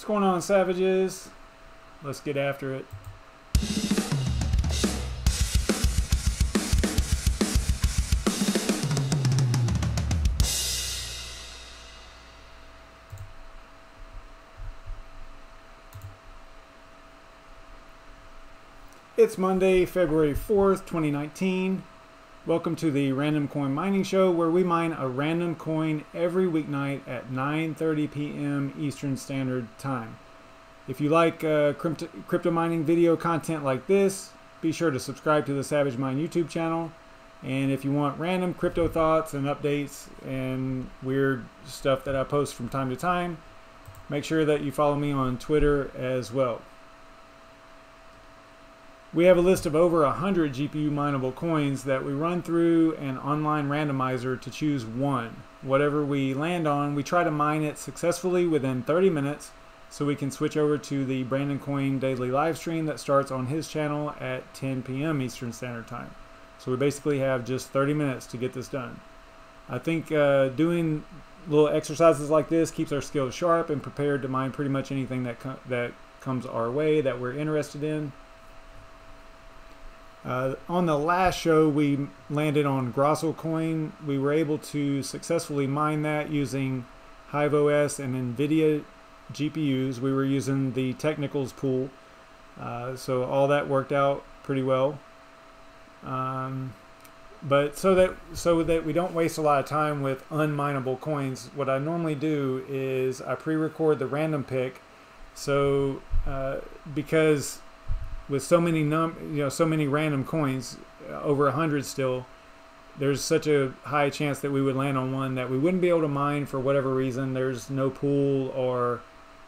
going on, Savages? Let's get after it. It's Monday, February 4th, 2019. Welcome to the RandomCoin Mining Show, where we mine a random coin every weeknight at 9:30 p.m. Eastern Standard Time. If you like crypto mining video content like this, be sure to subscribe to the SavageMine YouTube channel. And if you want random crypto thoughts and updates and weird stuff that I post from time to time, make sure that you follow me on Twitter as well. We have a list of over 100 GPU-mineable coins that we run through an online randomizer to choose one. Whatever we land on, we try to mine it successfully within 30 minutes so we can switch over to the BrandonCoin daily live stream that starts on his channel at 10 p.m. Eastern Standard Time. So we basically have just 30 minutes to get this done. I think doing little exercises like this keeps our skills sharp and prepared to mine pretty much anything that comes our way that we're interested in. On the last show, we landed on GrossoCoin. We were able to successfully mine that using HiveOS and NVIDIA GPUs. We were using the technicals pool, so all that worked out pretty well. But so that we don't waste a lot of time with unmineable coins, what I normally do is I pre-record the random pick. So because with so many so many random coins, over 100 still, there's such a high chance that we would land on one that we wouldn't be able to mine for whatever reason. There's no pool or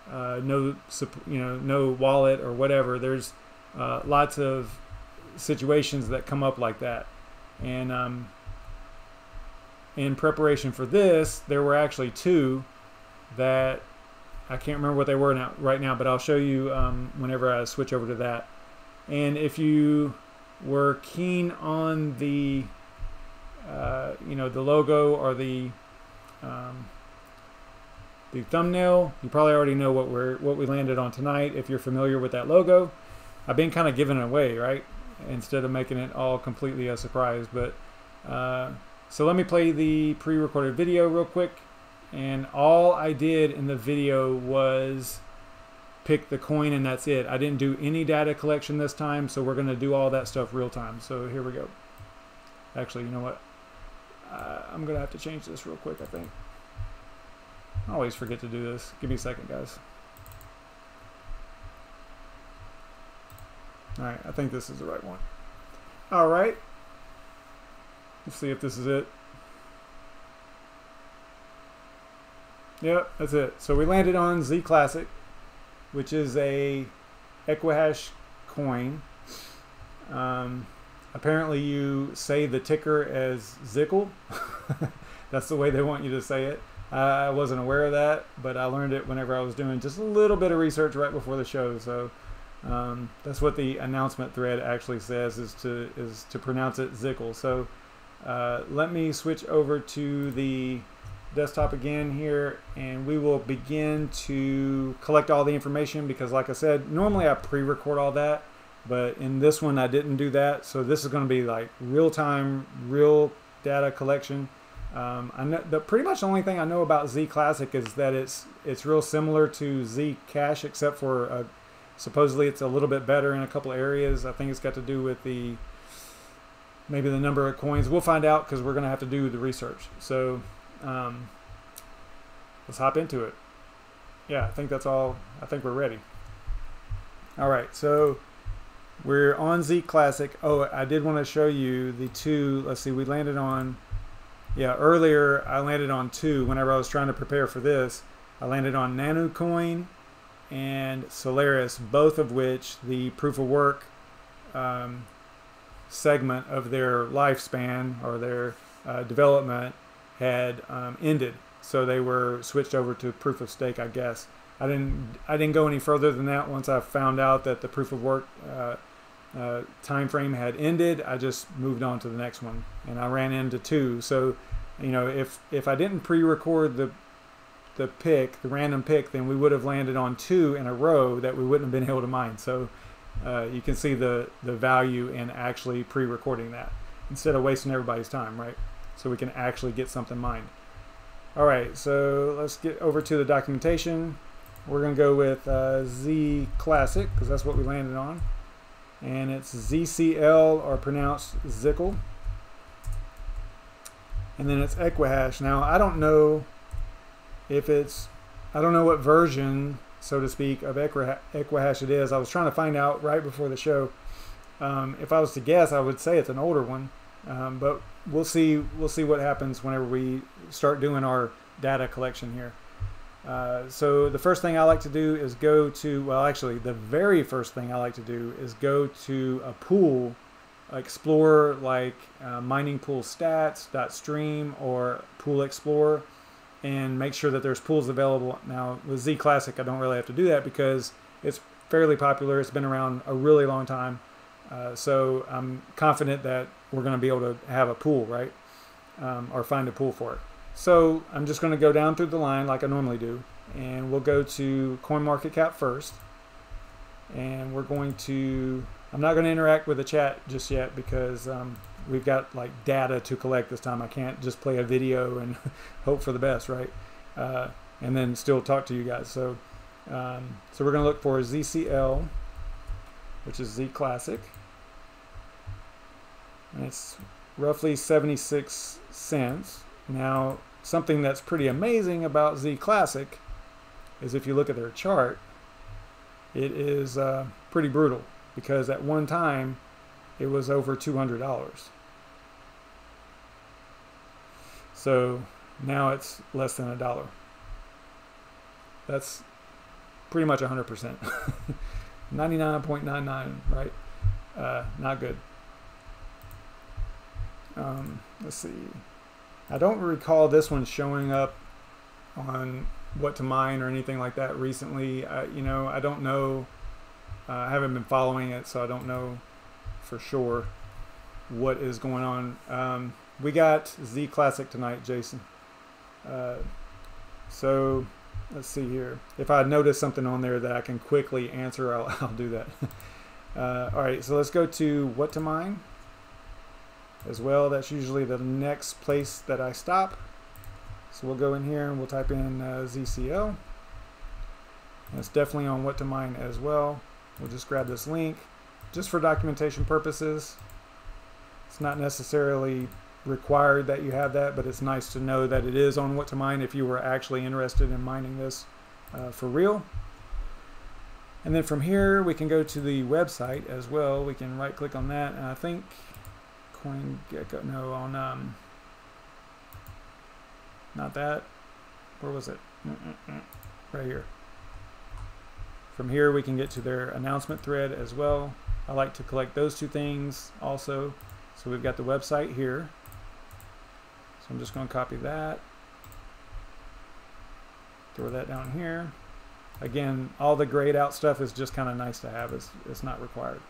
no wallet or whatever. There's lots of situations that come up like that. And in preparation for this, there were actually two that I can't remember what they were right now, but I'll show you whenever I switch over to that. And if you were keen on the the logo or the thumbnail, you probably already know what we landed on tonight. If you're familiar with that logo, I've been kind of giving it away, right, instead of making it all completely a surprise. But so let me play the pre-recorded video real quick. And all I did in the video was pick the coin, and that's it. I didn't do any data collection this time, so we're going to do all that stuff real time. So here we go. Actually, you know what? I'm going to have to change this real quick, I think. I always forget to do this. Give me a second, guys. Alright, I think this is the right one. Alright. Let's see if this is it. Yep, that's it. So we landed on ZClassic, which is a Equihash coin. Apparently you say the ticker as ZCL. That's the way they want you to say it. I wasn't aware of that, but I learned it whenever I was doing just a little bit of research right before the show. So that's what the announcement thread actually says, is to pronounce it ZCL. So let me switch over to the desktop again here, and we will begin to collect all the information, because like I said, normally I pre-record all that, but in this one I didn't do that. So this is going to be like real-time, real data collection. I know pretty much the only thing I know about ZClassic is that it's real similar to Zcash, except for supposedly it's a little bit better in a couple of areas. I think it's got to do with maybe the number of coins. We'll find out, because we're going to have to do the research. So let's hop into it. Yeah, I think that's all. I think we're ready. All right, so we're on ZClassic. Oh, I did want to show you the two. Let's see, we landed on, earlier I landed on two whenever I was trying to prepare for this. I landed on NanoCoin and Solaris, both of which the proof of work segment of their lifespan or their development had ended, so they were switched over to proof of stake, I guess. I didn't go any further than that. Once I found out that the proof of work time frame had ended, I just moved on to the next one, and I ran into two. So if I didn't pre-record the the pick, the random pick, then we would have landed on 2 in a row that we wouldn't have been able to mine. So you can see the value in actually pre-recording that instead of wasting everybody's time, right? So we can actually get something mined. All right, so let's get over to the documentation. We're going to go with ZClassic because that's what we landed on. And it's ZCL, or pronounced ZCL. And then it's Equihash. Now, I don't know if it's, I don't know what version, so to speak, of Equihash it is. I was trying to find out right before the show. If I was to guess, I would say it's an older one. But we'll see what happens whenever we start doing our data collection here. So the first thing I like to do is go to, well, actually the very first thing I like to do is go to a pool, explore like mining pool stats, .stream, or pool explorer, and make sure that there's pools available. Now with ZClassic, I don't really have to do that because it's fairly popular. It's been around a really long time. So I'm confident that we're going to be able to have a pool, right? Or find a pool for it. So I'm just going to go down through the line like I normally do, and we'll go to CoinMarketCap first. And we're going to, I'm not going to interact with the chat just yet because we've got like data to collect this time. I can't just play a video and hope for the best, right? And then still talk to you guys. So, so we're going to look for ZCL, which is ZClassic. And it's roughly 76 cents. Now, something that's pretty amazing about ZClassic is if you look at their chart, it is pretty brutal because at one time it was over $200. So now it's less than $1. That's pretty much 100%. 99.99, right? Not good. Let's see. I don't recall this one showing up on What to Mine or anything like that recently. You know, I don't know. I haven't been following it, so I don't know for sure what is going on. We got ZClassic tonight, Jason. So let's see here. If I notice something on there that I can quickly answer, I'll do that. All right, so let's go to What to Mine as well. That's usually the next place that I stop. So we'll go in here and we'll type in ZCL. And it's definitely on What to Mine as well. We'll just grab this link just for documentation purposes. It's not necessarily required that you have that, but it's nice to know that it is on What to Mine if you were actually interested in mining this for real. And then from here we can go to the website as well. We can right click on that, and I think CoinGecko, no, on not that, where was it? Right here. From here we can get to their announcement thread as well. I like to collect those two things also. So we've got the website here. So I'm just going to copy that, throw that down here. Again, all the grayed out stuff is just kind of nice to have. It's not required.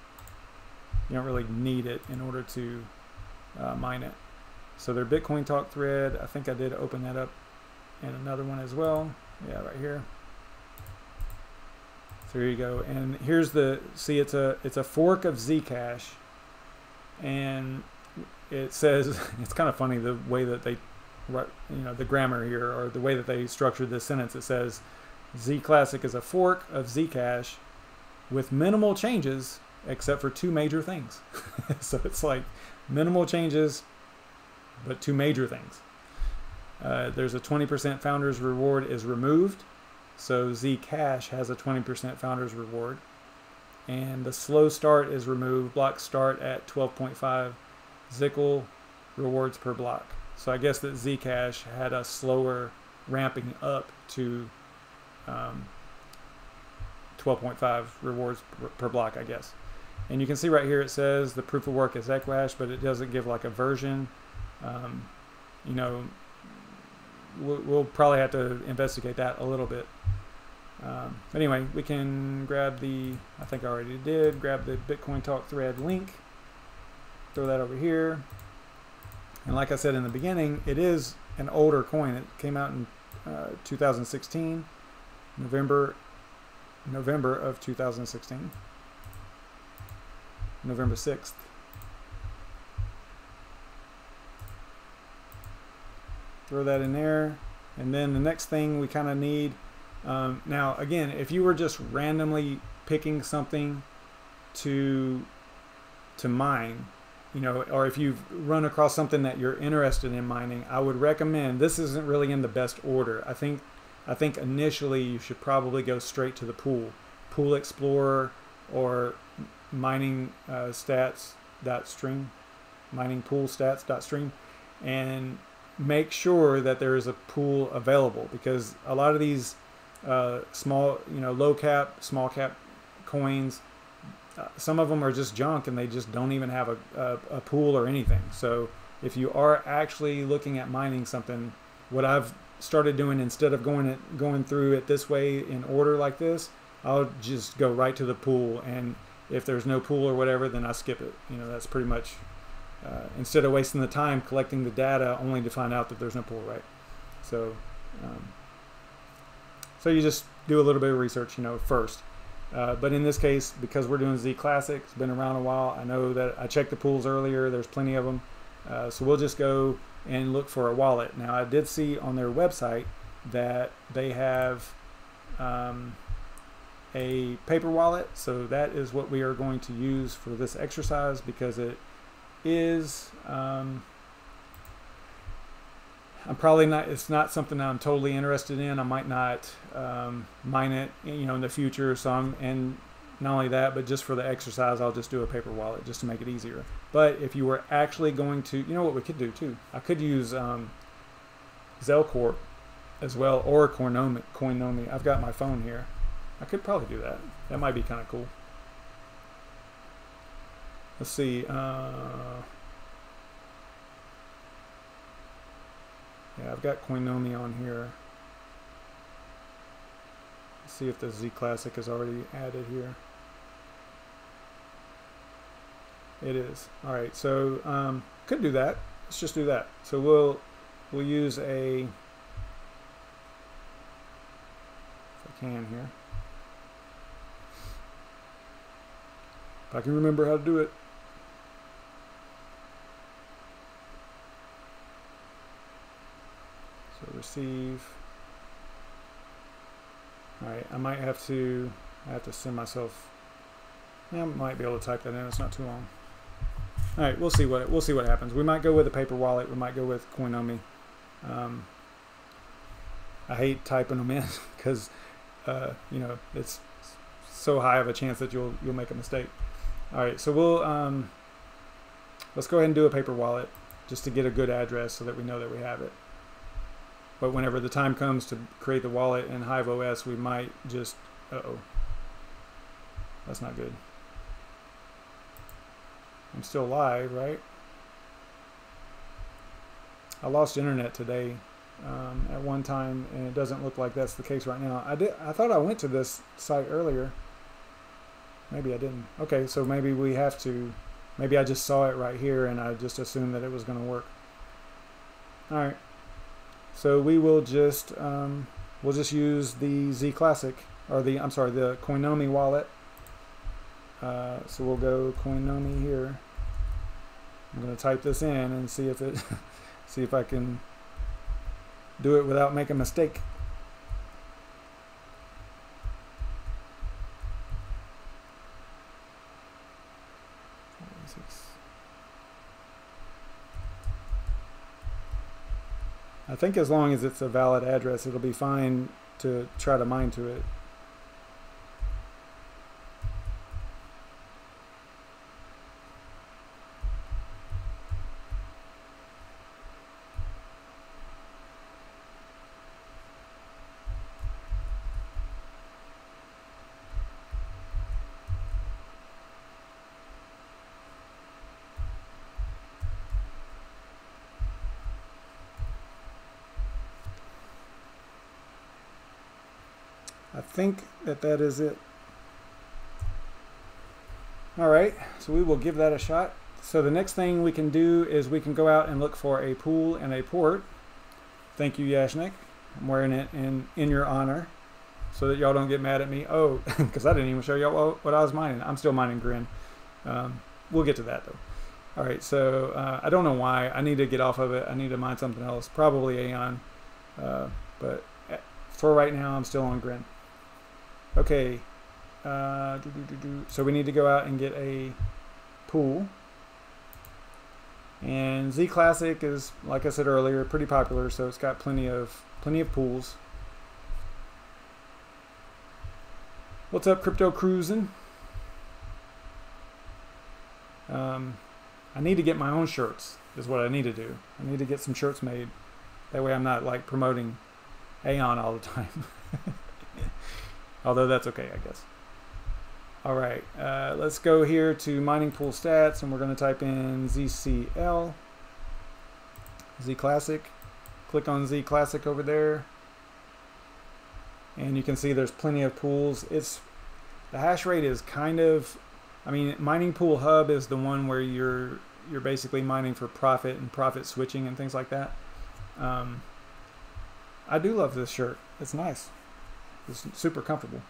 You don't really need it in order to mine it. So their BitCoinTalk thread, I think I did open that up in another one as well. Yeah, right here. So here you go. And here's the, see, it's a fork of Zcash, and it says, it's kind of funny the way that they, you know, the grammar here, or the way that they structured this sentence. It says ZClassic is a fork of Zcash with minimal changes except for two major things. So it's like minimal changes but two major things. There's a 20% founders reward is removed, so Zcash has a 20% founders reward, and the slow start is removed. Block start at 12.5 ZCL rewards per block. So I guess that Zcash had a slower ramping up to 12.5 rewards per block, I guess. And you can see right here it says the proof of work is Equihash, but it doesn't give like a version. You know, we'll probably have to investigate that a little bit. Anyway, we can grab the, I think I already did, grab the BitCoinTalk thread link, throw that over here. And like I said in the beginning, it is an older coin. It came out in 2016, November of 2016, November 6th. Throw that in there, and then the next thing we kind of need, now again, if you were just randomly picking something to mine, you know, or if you've run across something that you're interested in mining, I would recommend, this isn't really in the best order. I think initially you should probably go straight to the pool explorer, or mining stats.stream, mining pool stats.stream, and make sure that there is a pool available, because a lot of these small, you know, low cap, small cap coins, some of them are just junk and they just don't even have a pool or anything. So if you are actually looking at mining something, what I've started doing, instead of going through it this way in order like this, I'll just go right to the pool, and if there's no pool or whatever, then I skip it. You know, that's pretty much, instead of wasting the time collecting the data only to find out that there's no pool, right? So so you just do a little bit of research, you know, first. But in this case, because we're doing ZClassic, it's been around a while, I know that I checked the pools earlier, there's plenty of them. So we'll just go and look for a wallet. Now, I did see on their website that they have a paper wallet, so that is what we are going to use for this exercise, because it is, I'm probably not, it's not something I'm totally interested in. I might not mine it, you know, in the future. So and not only that, but just for the exercise, I'll just do a paper wallet just to make it easier. But if you were actually going to, you know what we could do too? I could use Zelcorp as well, or Coinomi. I've got my phone here. I could probably do that. That might be kind of cool. Let's see. Yeah, I've got Coinomi on here. Let's see if the ZClassic is already added here. It is. All right, so could do that. Let's just do that. So we'll use a, if I can here, if I can remember how to do it. So receive. All right, I have to send myself. Yeah, I might be able to type that in. It's not too long. All right, we'll see what happens. We might go with a paper wallet. We might go with Coinomi. I hate typing them in because you know, it's so high of a chance that you'll make a mistake. All right, so we'll let's go ahead and do a paper wallet just to get a good address so that we know that we have it. But whenever the time comes to create the wallet in HiveOS, we might just, uh-oh, that's not good. I'm still live, right? I lost internet today at one time, and it doesn't look like that's the case right now. I thought I went to this site earlier. Maybe I didn't. Okay, so maybe we have to, maybe I just saw it right here and I just assumed that it was going to work. All right. So we will just we'll just use the ZClassic, or the, I'm sorry, the Coinomi wallet. So we'll go Coinomi here. I'm going to type this in and see if it see if I can do it without making a mistake. I think as long as it's a valid address, it'll be fine to try to mine to it. I think that is it. All right, so we will give that a shot. So the next thing we can do is we can go out and look for a pool and a port. Thank you, Yashnik. I'm wearing it in your honor, so that y'all don't get mad at me. Oh, because I didn't even show y'all what I was mining. I'm still mining Grin. We'll get to that though. All right, so I don't know why. I need to get off of it. I need to mine something else, probably Aeon. But for right now, I'm still on Grin. Okay. So we need to go out and get a pool. And ZClassic is, like I said earlier, pretty popular, so it's got plenty of pools. What's up, Crypto Cruising? I need to get my own shirts, is what I need to do. I need to get some shirts made. That way I'm not like promoting Aeon all the time. Although that's okay, I guess. All right, let's go here to mining pool stats, and we're going to type in ZCL, ZClassic. Click on ZClassic over there, and you can see there's plenty of pools. The hash rate is kind of, I mean, Mining Pool Hub is the one where you're basically mining for profit and profit switching and things like that. I do love this shirt. It's nice. It's super comfortable.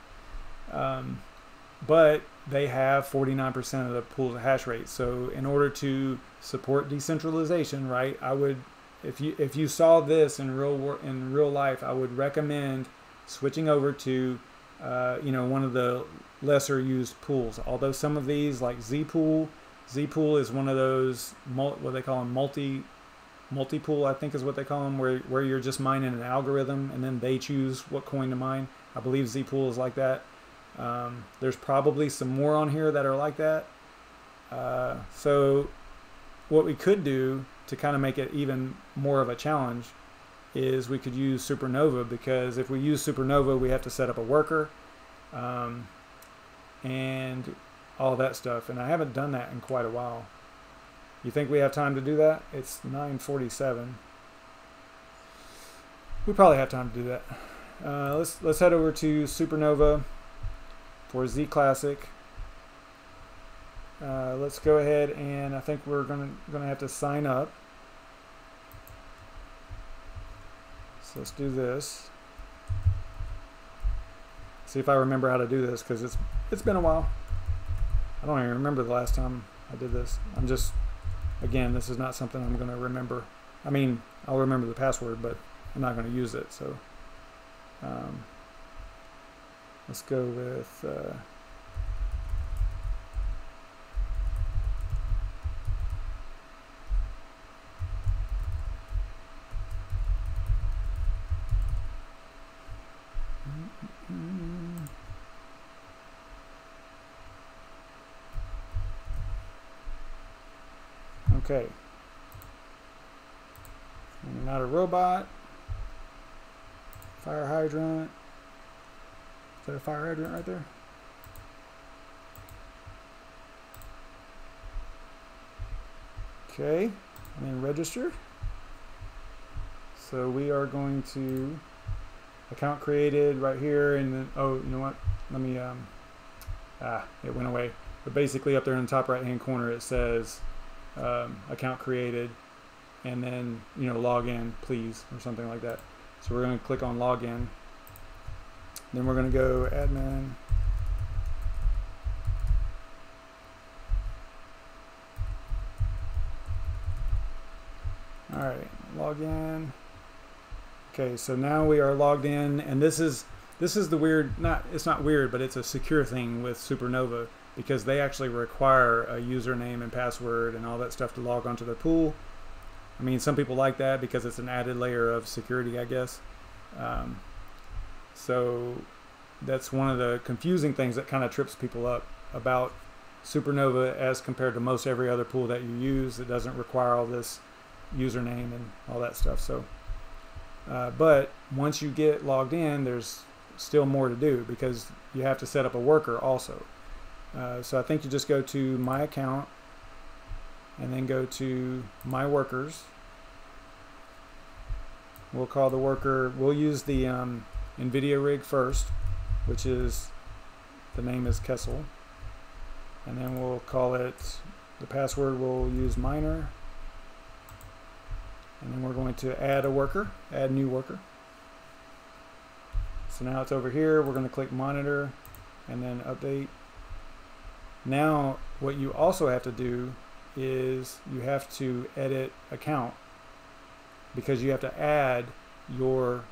But they have 49% of the pool's hash rate. So in order to support decentralization, right, I would, if you saw this in real life, I would recommend switching over to one of the lesser used pools. Although some of these, like Z-Pool is one of those what they call them multi-pool, I think is what they call them, where you're just mining an algorithm and then they choose what coin to mine. I believe Z-Pool is like that. There's probably some more on here that are like that. So what we could do to kind of make it even more of a challenge is we could use Supernova, because if we use Supernova, we have to set up a worker and all that stuff. And I haven't done that in quite a while. You think we have time to do that? It's 9:47. We probably have time to do that. Let's head over to Supernova for ZClassic. Let's go ahead, and I think we're gonna have to sign up. So let's do this. See if I remember how to do this, because it's been a while. I don't even remember the last time I did this. Again, this is not something I'm going to remember. I mean, I'll remember the password, but I'm not going to use it. So let's go with okay. I'm not a robot. Fire hydrant. Is that a fire hydrant right there? Okay, I'm in register. So we are going to account created right here, and then, oh, you know what? Let me, it went away. But basically up there in the top right hand corner it says account created, and then, log in please, or something like that. So we're going to click on login. Then we're going to go admin. All right, log in. Okay, so now we are logged in, and this is the weird, it's not weird, but it's a secure thing with Supernova, because they actually require a username and password and all that stuff to log onto their pool. I mean, some people like that because it's an added layer of security, I guess. So that's one of the confusing things that kind of trips people up about Supernova as compared to most every other pool that you use. It doesn't require all this username and all that stuff. So, but once you get logged in, there's still more to do, because you have to set up a worker also. So I think you just go to my account and then go to my workers. We'll call the worker, we'll use the NVIDIA rig first, which is, the name is Kessel. And then we'll call it, the password we'll use miner. And then we're going to add a worker, add new worker. So now it's over here. We're going to click monitor and then update. Now what you also have to do is you have to edit account, because you have to add your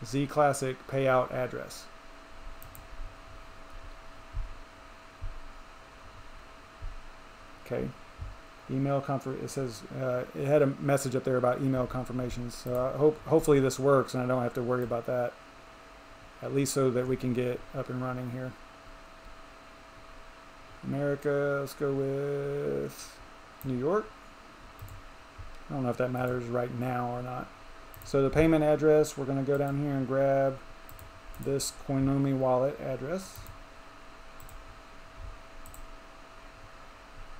ZClassic payout address. Okay, email confirmation. It says it had a message up there about email confirmations. So hopefully this works and I don't have to worry about that, at least so that we can get up and running here. America, let's go with New York. I don't know if that matters right now or not. So the payment address, we're going to go down here and grab this COINGECKO wallet address.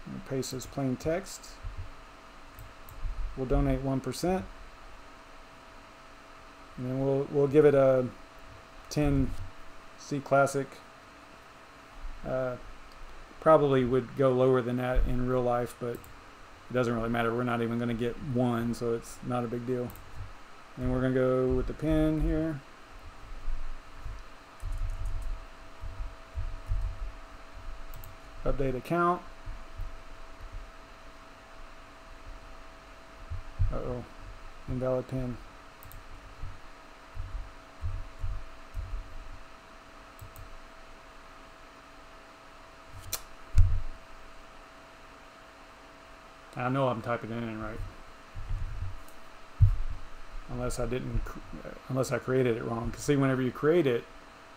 And paste this plain text. We'll donate 1%. And then we'll give it a 10 ZClassic. Probably would go lower than that in real life, but it doesn't really matter. We're not even going to get 1, so it's not a big deal. And we're going to go with the pin here. Update account. Uh-oh, invalid pin. I know I'm typing it in right, unless I created it wrong. Because see, whenever you create it,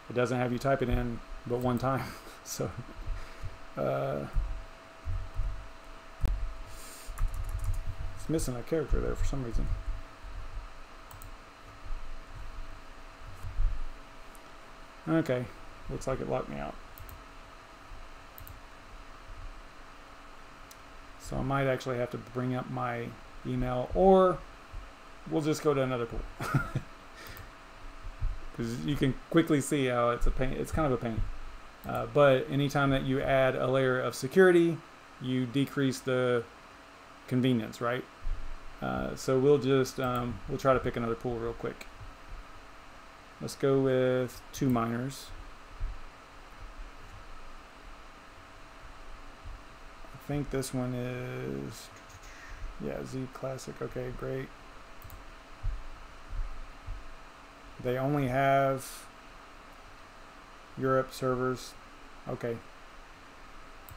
it doesn't have you type it in but one time. So it's missing a character there for some reason. Okay, looks like it locked me out. So I might actually have to bring up my email, or we'll just go to another pool. Because you can quickly see how it's a pain. It's kind of a pain. But anytime that you add a layer of security, you decrease the convenience, right? So we'll just we'll try to pick another pool real quick. Let's go with 2 miners. I think this one is, yeah, ZClassic. Okay, great. They only have Europe servers. Okay,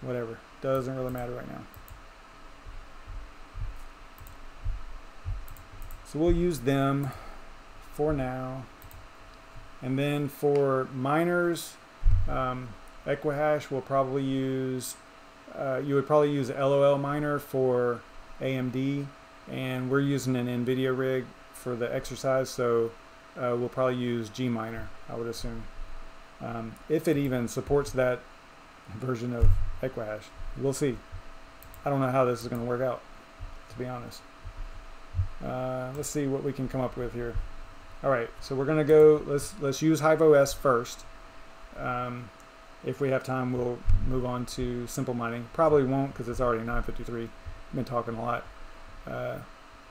whatever, doesn't really matter right now. So we'll use them for now. And then for miners, Equihash will probably use, you would probably use LOL miner for AMD, and we're using an NVIDIA rig for the exercise, so we'll probably use Gminer, I would assume. If it even supports that version of Equihash. We'll see. I don't know how this is going to work out, to be honest. Let's see what we can come up with here. Alright, so we're going to go, let's use HiveOS first. If we have time, we'll move on to simple mining. Probably won't, because it's already 9:53. I've been talking a lot.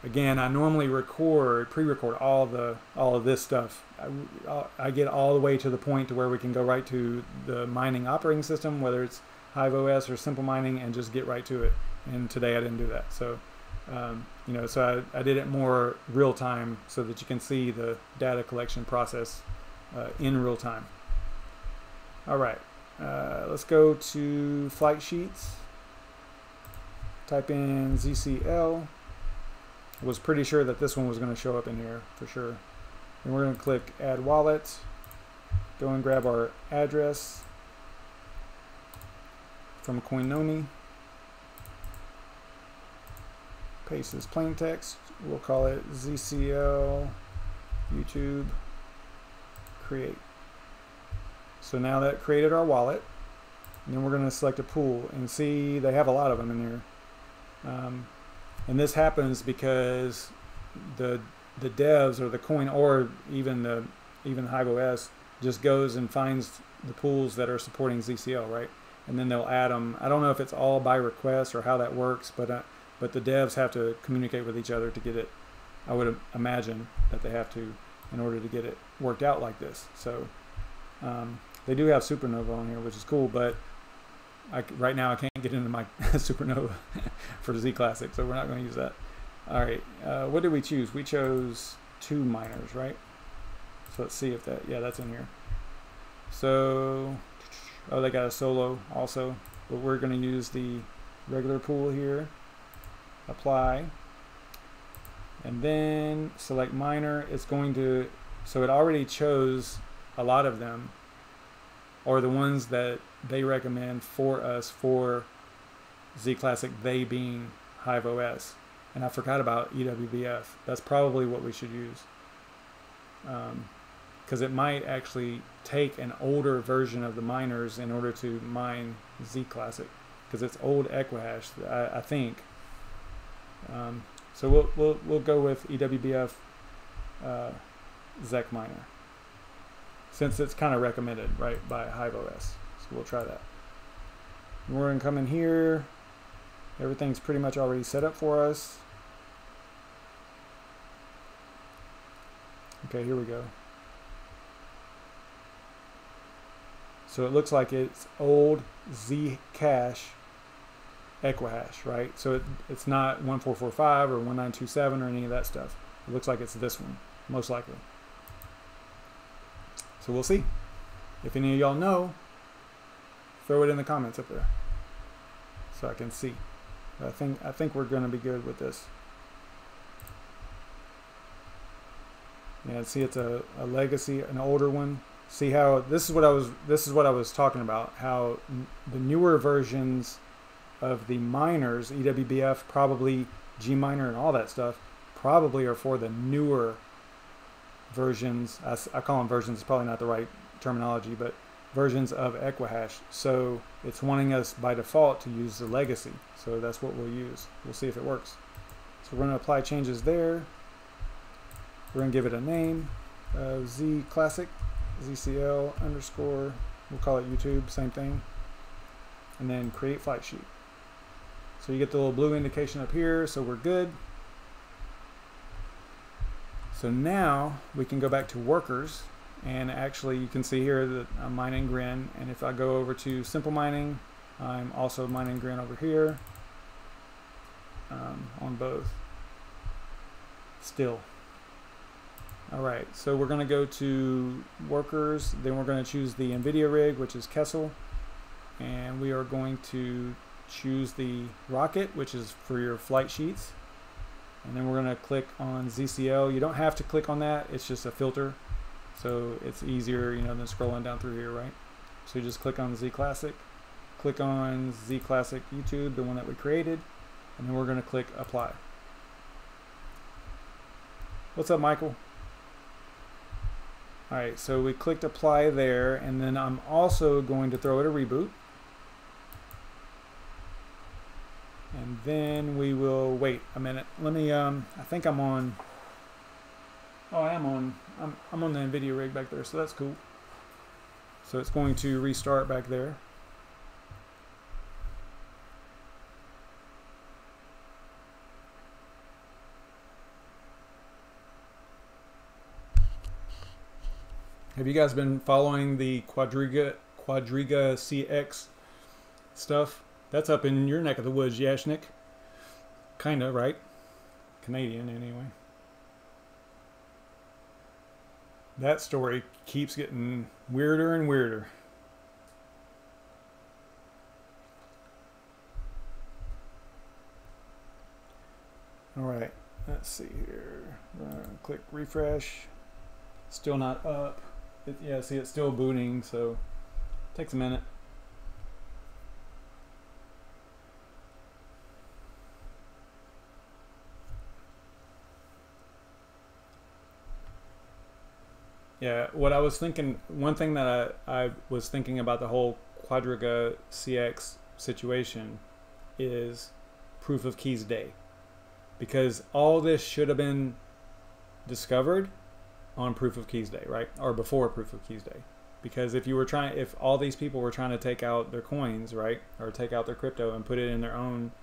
Again, I normally pre-record all of this stuff. I get all the way to the point to where we can go right to the mining operating system, whether it's HiveOS or simple mining, and just get right to it. And today I didn't do that. So, you know, so I did it more real time so that you can see the data collection process in real time. All right. Let's go to flight sheets. Type in ZCL. Was pretty sure that this one was going to show up in here for sure. And we're going to click add wallet. Go and grab our address from COINGECKO. Paste this plain text. We'll call it ZCL YouTube create. So now that created our wallet, and then we're going to select a pool and see they have a lot of them in here. And this happens because the devs or the coin, or even HiveOS, just goes and finds the pools that are supporting ZCL, right? And then they'll add them. I don't know if it's all by request or how that works, but the devs have to communicate with each other to get it. I would imagine that they have to, in order to get it worked out like this. So They do have Supernova on here, which is cool, but right now I can't get into my Supernova for ZClassic, so we're not going to use that. All right, what did we choose? We chose 2 miners, right? So let's see if that, yeah, that's in here. So, oh, they got a solo also, but we're going to use the regular pool here. Apply. And then select miner. It's going to, so it already chose a lot of them, or the ones that they recommend for us for ZClassic, they being HiveOS. And I forgot about EWBF. That's probably what we should use. Because it might actually take an older version of the miners in order to mine ZClassic. Because it's old Equihash, I think. So we'll go with EWBF ZCMiner, since it's kind of recommended, right, by HiveOS. So we'll try that. And we're gonna come in here. Everything's pretty much already set up for us. Okay, here we go. So it looks like it's old Zcash Equihash, right? So it's not 1445 or 1927 or any of that stuff. It looks like it's this one, most likely. So we'll see. If any of y'all know, throw it in the comments up there so I can see. But I think we're going to be good with this. Yeah, see, it's a legacy, an older one. See how this is what I was talking about. How the newer versions of the miners, EWBF, probably Gminer and all that stuff, probably are for the newer versions. I call them versions, it's probably not the right terminology, but versions of Equihash. So it's wanting us by default to use the legacy. So that's what we'll use. We'll see if it works. So we're going to apply changes there. We're going to give it a name, ZClassic, ZCL underscore, we'll call it YouTube, same thing. And then create flight sheet. So you get the little blue indication up here, so we're good. So now we can go back to workers, and actually you can see here that I'm mining Grin, and if I go over to simple mining, I'm also mining Grin over here on both still. All right, so we're going to go to workers, then we're going to choose the NVIDIA rig, which is Kessel, and we are going to choose the rocket, which is for your flight sheets, and then we're going to click on ZCL. You don't have to click on that, it's just a filter, so it's easier, you know, than scrolling down through here, right? So you just click on ZClassic, click on ZClassic YouTube, the one that we created, and then we're going to click apply. What's up, Michael? All right, so we clicked apply there, and then I'm also going to throw it a reboot. And then we will wait a minute. Let me, I think I'm on, oh, I am on, I'm on the NVIDIA rig back there, so that's cool. So it's going to restart back there. Have you guys been following the Quadriga CX stuff? That's up in your neck of the woods, Yashnik. Kinda, right? Canadian, anyway. That story keeps getting weirder and weirder. All right, let's see here. Click refresh. Still not up. Yeah, see, it's still booting, so it takes a minute. Yeah, what I was thinking, one thing that I was thinking about the whole Quadriga CX situation is proof of keys day. Because all this should have been discovered on proof of keys day, right? Or before proof of keys day. Because if you were trying, if all these people were trying to take out their coins, right? Or take out their crypto and put it in their own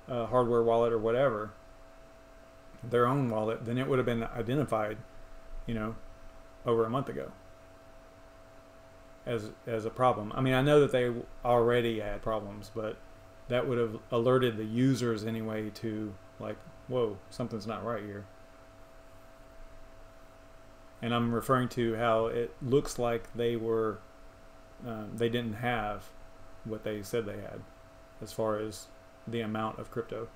hardware wallet or whatever, their own wallet, then it would have been identified, you know, over a month ago. as a problem. I mean, I know that they already had problems, but that would have alerted the users anyway to like, whoa, something's not right here. And I'm referring to how it looks like they were, they didn't have what they said they had as far as the amount of crypto.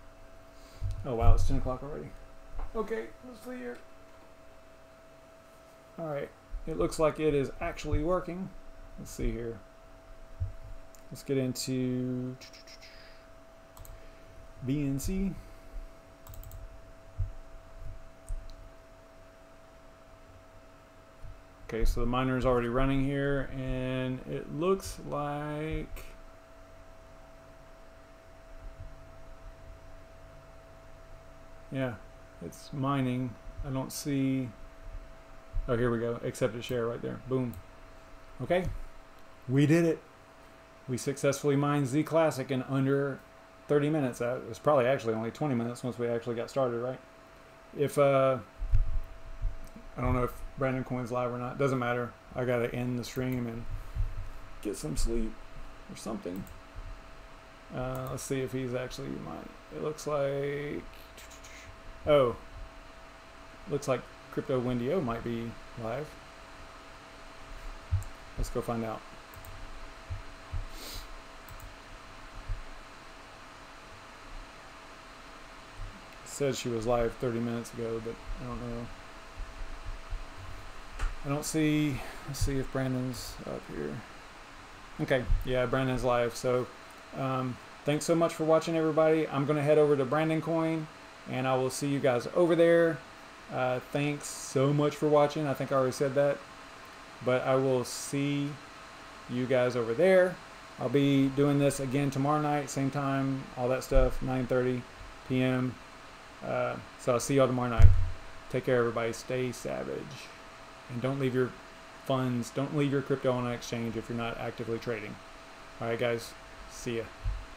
Oh wow, it's 10 o'clock already. Okay, let's see here. All right, it looks like it is actually working. Let's see here. Let's get into BNC. Okay, so the miner is already running here, and it looks like yeah, it's mining. I don't see. Oh, here we go. Accepted share right there. Boom. Okay, we did it. We successfully mined ZClassic in under 30 minutes. It was probably actually only 20 minutes once we actually got started, right? If I don't know if BrandonCoin's live or not. Doesn't matter. I gotta end the stream and get some sleep or something. Let's see if he's actually mining. It looks like, oh, looks like Crypto Wendy-O might be live. Let's go find out. It said she was live 30 minutes ago, but I don't know. I don't see. Let's see if Brandon's up here. Okay, yeah, Brandon's live. So thanks so much for watching, everybody. I'm going to head over to BrandonCoin, and I will see you guys over there. Thanks so much for watching. I think I already said that, but I will see you guys over there. I'll be doing this again tomorrow night, same time, all that stuff, 9:30 p.m. So I'll see y'all tomorrow night. Take care, everybody. Stay savage. And don't leave your funds, don't leave your crypto on an exchange if you're not actively trading. All right, guys. See ya.